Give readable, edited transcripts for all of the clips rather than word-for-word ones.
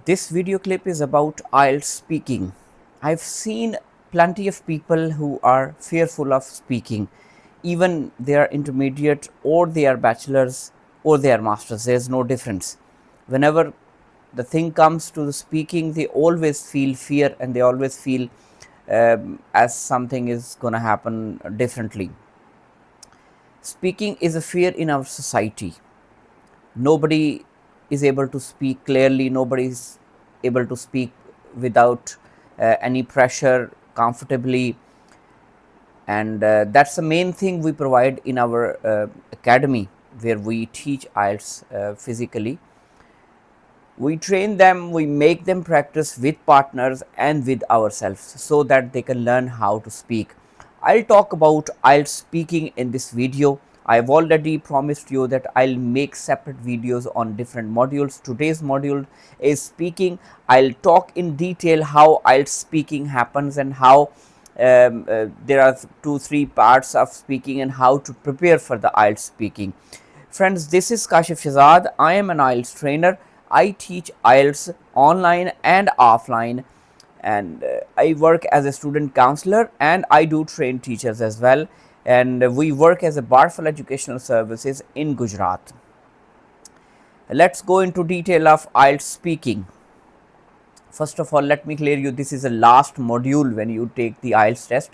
This video clip is about IELTS speaking. I've seen plenty of people who are fearful of speaking, even they are intermediate or they are bachelors or they are masters. There's no difference. Whenever the thing comes to the speaking, they always feel fear and they always feel as something is going to happen differently. Speaking is a fear in our society. Nobody is able to speak clearly, nobody is able to speak without any pressure, comfortably, and that's the main thing we provide in our academy, where we teach IELTS physically. We train them, we make them practice with partners and with ourselves so that they can learn how to speak. I'll talk about IELTS speaking in this video. I've already promised you that I'll make separate videos on different modules. Today's module is speaking. I'll talk in detail how IELTS speaking happens and how there are 2-3 parts of speaking and how to prepare for the IELTS speaking. Friends, this is Kashif Shehzad. I am an IELTS trainer. I teach IELTS online and offline, and I work as a student counselor and I do train teachers as well. And we work as a Barful Educational Services in Gujarat. Let's go into detail of IELTS speaking. First of all, let me clear you, this is the last module when you take the IELTS test.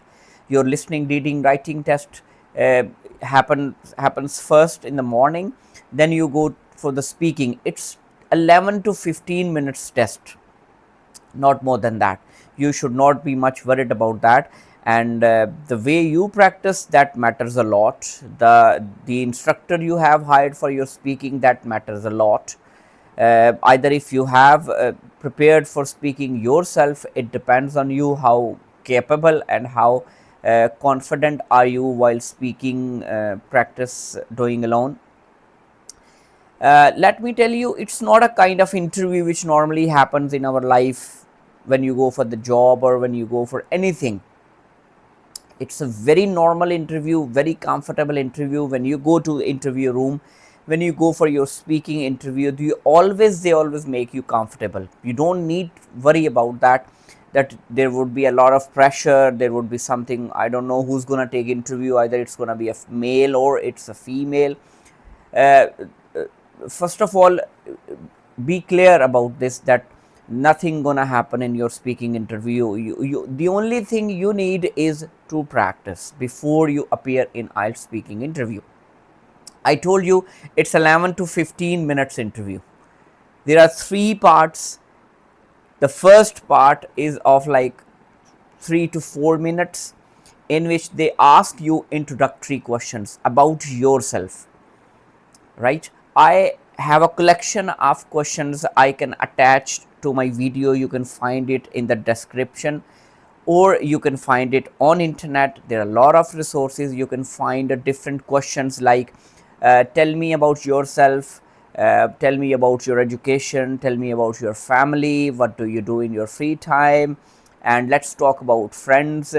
Your listening, reading, writing test happens first in the morning, then you go for the speaking. It's 11 to 15 minutes test, not more than that. You should not be much worried about that, and the way you practice, that matters a lot. The instructor you have hired for your speaking, that matters a lot. Either if you have prepared for speaking yourself, it depends on you how capable and how confident are you while speaking practice doing alone. Let me tell you, it's not a kind of interview which normally happens in our life when you go for the job or when you go for anything. It's a very normal interview, very comfortable interview. When you go to the interview room, when you go for your speaking interview, they always make you comfortable. You don't need worry about that there would be a lot of pressure, there would be something, I don't know who's going to take interview, either it's going to be a male or it's a female. uh, First of all, be clear about this, that nothing gonna happen in your speaking interview. The only thing you need is to practice before you appear in IELTS speaking interview. I told you it's 11 to 15 minutes interview. There are 3 parts. The first part is of like 3 to 4 minutes, in which they ask you introductory questions about yourself, right? I have a collection of questions I can attach to my video. You can find it in the description or you can find it on internet. There are a lot of resources. You can find different questions like tell me about yourself, tell me about your education, tell me about your family, what do you do in your free time, and let's talk about friends,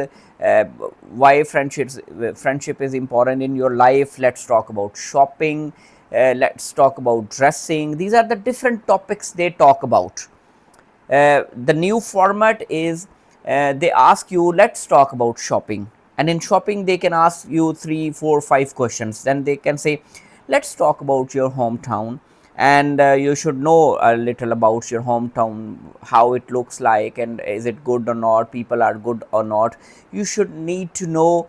why friendship is important in your life. Let's talk about shopping, let's talk about dressing. These are the different topics they talk about. The new format is they ask you, let's talk about shopping, and in shopping they can ask you 3, 4, 5 questions. Then they can say, let's talk about your hometown, and you should know a little about your hometown, how it looks like, and is it good or not, people are good or not. You should need to know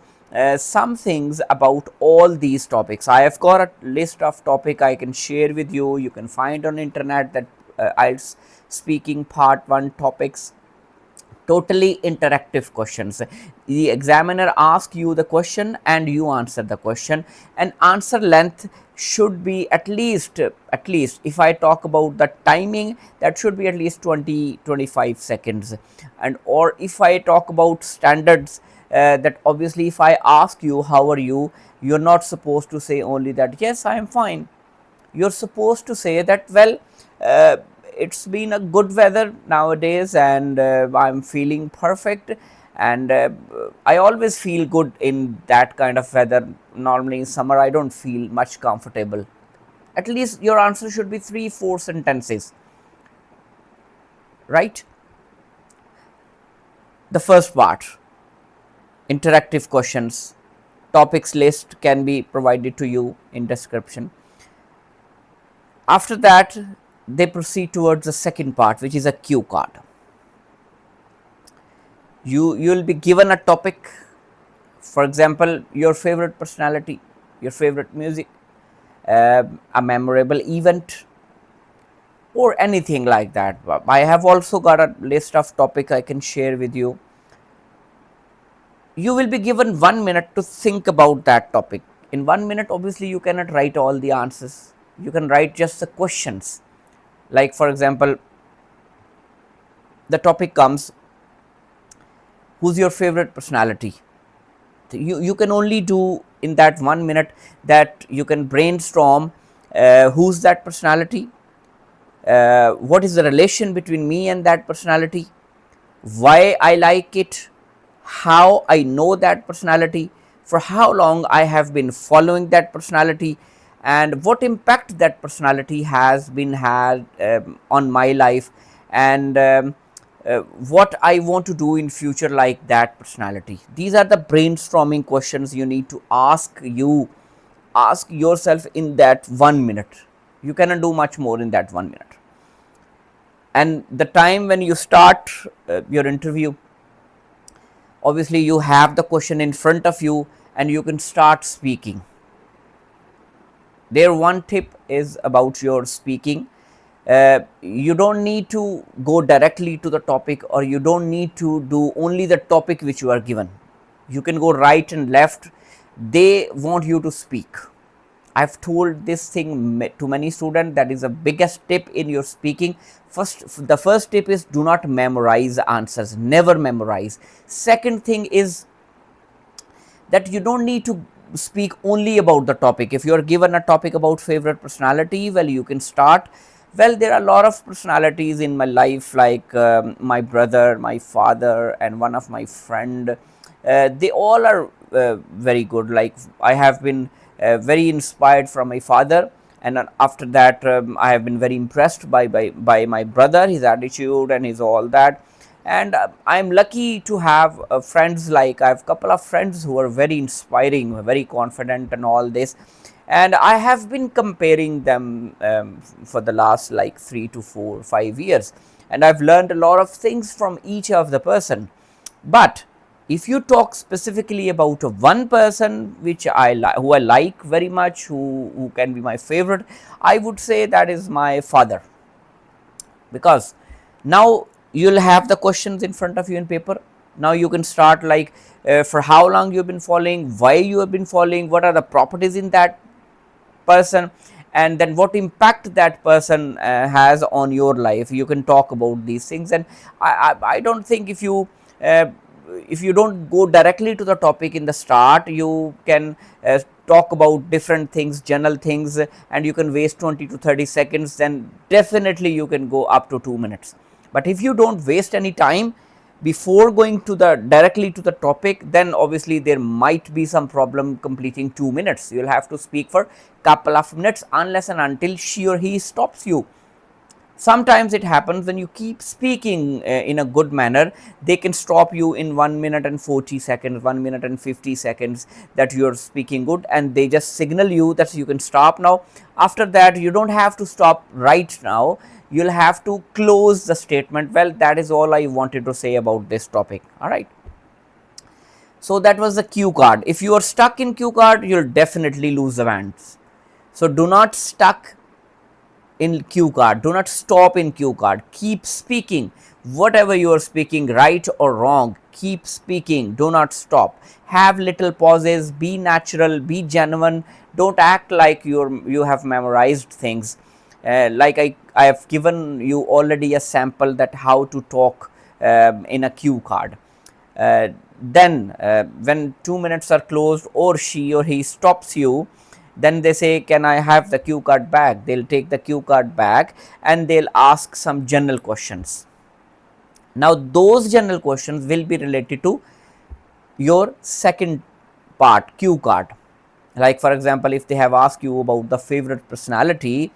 some things about all these topics. I have got a list of topic I can share with you. You can find on internet that IELTS speaking part 1 topics, totally interactive questions. The examiner asks you the question and you answer the question, and answer length should be at least if I talk about the timing, that should be at least 20-25 seconds. And or if I talk about standards, that obviously if I ask you how are you, you're not supposed to say only that yes I am fine. You're supposed to say that, well, uh, it's been a good weather nowadays and I'm feeling perfect, and I always feel good in that kind of weather. Normally in summer I don't feel much comfortable. At least your answer should be 3-4 sentences. right? The first part, interactive questions, topics list can be provided to you in description. After that, they proceed towards the second part, which is a cue card. You'll be given a topic, for example, your favorite personality, your favorite music, a memorable event, or anything like that. I have also got a list of topic I can share with you. You will be given 1 minute to think about that topic. In 1 minute, obviously, you cannot write all the answers. You can write just the questions. Like, for example, the topic comes, who's your favorite personality? You can only do in that 1 minute that you can brainstorm who's that personality, what is the relation between me and that personality, why I like it, how I know that personality, for how long I have been following that personality, and what impact that personality has been had on my life, and what I want to do in future like that personality. These are the brainstorming questions you need to ask yourself in that 1 minute. You cannot do much more in that 1 minute. And the time when you start your interview, obviously you have the question in front of you and you can start speaking. There, one tip is about your speaking. You don't need to go directly to the topic, or you don't need to do only the topic which you are given. You can go right and left. They want you to speak. I've told this thing to many students, that is the biggest tip in your speaking. The first tip is, do not memorize answers, never memorize. Second thing is that you don't need to speak only about the topic. If you are given a topic about favorite personality, well, you can start. Well, there are a lot of personalities in my life, like my brother, my father, and one of my friend. They all are very good. Like, I have been very inspired from my father, and after that I have been very impressed by my brother, his attitude and his all that. And I am lucky to have friends. Like, I have a couple of friends who are very inspiring, very confident and all this, and I have been comparing them for the last like 3 to 4 5 years, and I've learned a lot of things from each of the person. But if you talk specifically about one person which who I like very much, who can be my favorite, I would say that is my father. Because now you'll have the questions in front of you in paper. Now you can start, like, for how long you've been following, why you have been following, what are the properties in that person, and then what impact that person has on your life. You can talk about these things. And I don't think, if you don't go directly to the topic in the start, you can talk about different things, general things, and you can waste 20 to 30 seconds, then definitely you can go up to 2 minutes. But if you don't waste any time before going to the directly to the topic, then obviously there might be some problem completing 2 minutes. You'll have to speak for couple of minutes, unless and until she or he stops you. Sometimes it happens, when you keep speaking in a good manner, they can stop you in 1 minute and 40 seconds, 1 minute and 50 seconds, that you are speaking good, and they just signal you that you can stop now. After that, you don't have to stop right now, you'll have to close the statement. Well, that is all I wanted to say about this topic. All right. So that was the cue card. If you are stuck in cue card, you'll definitely lose the bands. So do not stuck in cue card, do not stop in cue card, keep speaking. Whatever you are speaking, right or wrong, keep speaking, do not stop. Have little pauses, be natural, be genuine. Don't act like you have memorized things. Like I have given you already a sample that how to talk in a cue card. Then when 2 minutes are closed, or she or he stops you, then they say, can I have the cue card back? They'll take the cue card back and they'll ask some general questions. Now those general questions will be related to your second part, cue card. Like, for example, if they have asked you about the favorite personality,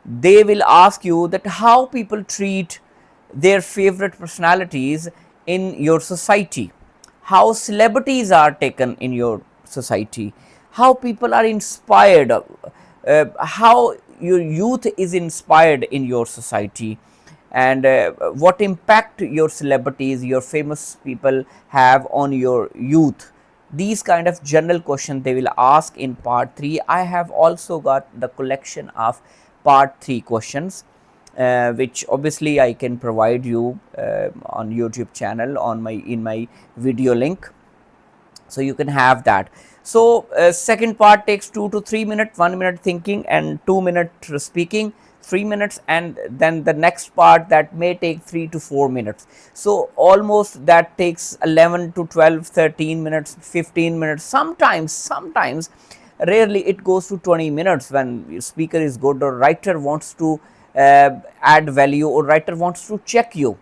they will ask you that how people treat their favorite personalities in your society, how celebrities are taken in your society, how people are inspired, how your youth is inspired in your society, and what impact your celebrities, your famous people have on your youth. These kind of general questions they will ask in part 3. I have also got the collection of part 3 questions, which obviously I can provide you on YouTube channel on my in my video link, so you can have that. So second part takes 2 to 3 minutes, 1 minute thinking and 2 minutes speaking, 3 minutes, and then the next part that may take 3 to 4 minutes. So almost that takes 11 to 12, 13 minutes, 15 minutes, sometimes rarely it goes to 20 minutes when your speaker is good or writer wants to add value or writer wants to check you.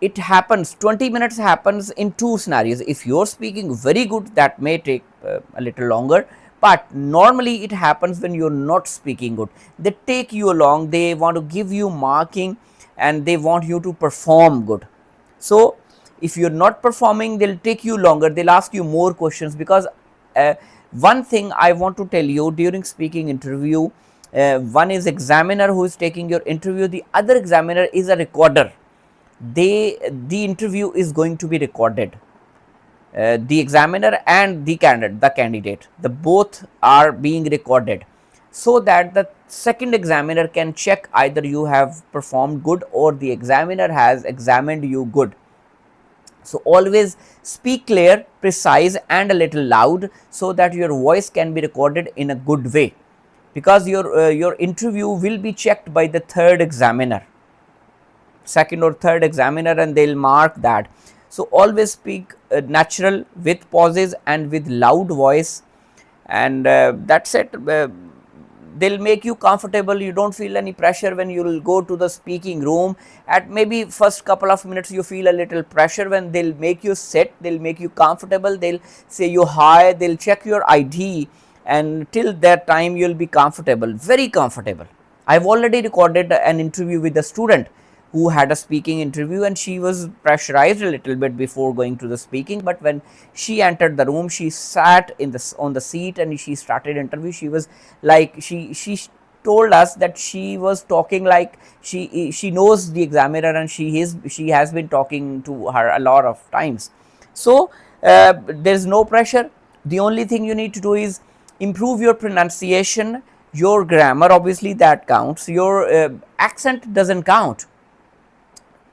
It happens, 20 minutes happens in two scenarios. If you're speaking very good, that may take a little longer, but normally it happens when you're not speaking good. They take you along, they want to give you marking and they want you to perform good. So if you're not performing, they'll take you longer, they'll ask you more questions, because one thing I want to tell you, during speaking interview, one is examiner who is taking your interview, the other examiner is a recorder. The interview is going to be recorded. The examiner and the candidate, the both are being recorded, so that the second examiner can check either you have performed good or the examiner has examined you good. So always speak clear, precise and a little loud, so that your voice can be recorded in a good way, because your interview will be checked by the third examiner, second or third examiner, and they'll mark that. So always speak natural, with pauses and with loud voice, and that's it. They'll make you comfortable, you don't feel any pressure when you'll go to the speaking room. At maybe first couple of minutes you feel a little pressure, when they'll make you sit, they'll make you comfortable, they'll say you hi, they'll check your ID, and till that time you'll be comfortable, very comfortable. I've already recorded an interview with a student who had a speaking interview, and she was pressurized a little bit before going to the speaking, but when she entered the room, she sat in the on the seat and she started interview. She was like, she told us that she was talking like she knows the examiner, and she has been talking to her a lot of times. So there's no pressure. The only thing you need to do is improve your pronunciation, your grammar, obviously that counts, your accent doesn't count.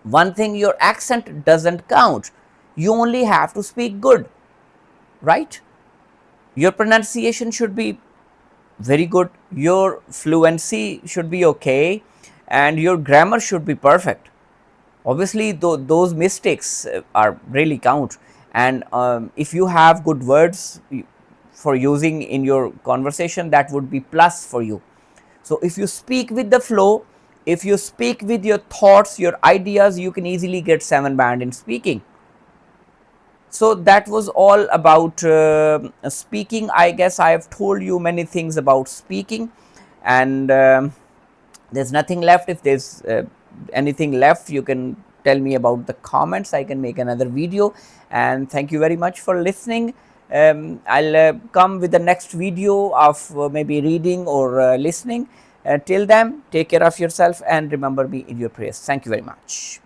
One thing, your accent doesn't count, you only have to speak good, right? Your pronunciation should be very good, your fluency should be okay, and your grammar should be perfect. Obviously those mistakes are really count, and if you have good words for using in your conversation, that would be plus for you. So if you speak with the flow, if you speak with your thoughts, your ideas, you can easily get 7 band in speaking. So that was all about speaking. I guess I have told you many things about speaking, and there's nothing left. If there's anything left, you can tell me about the comments. I can make another video, and thank you very much for listening. I'll come with the next video of maybe reading or listening. Till then, take care of yourself and remember me in your prayers. Thank you very much.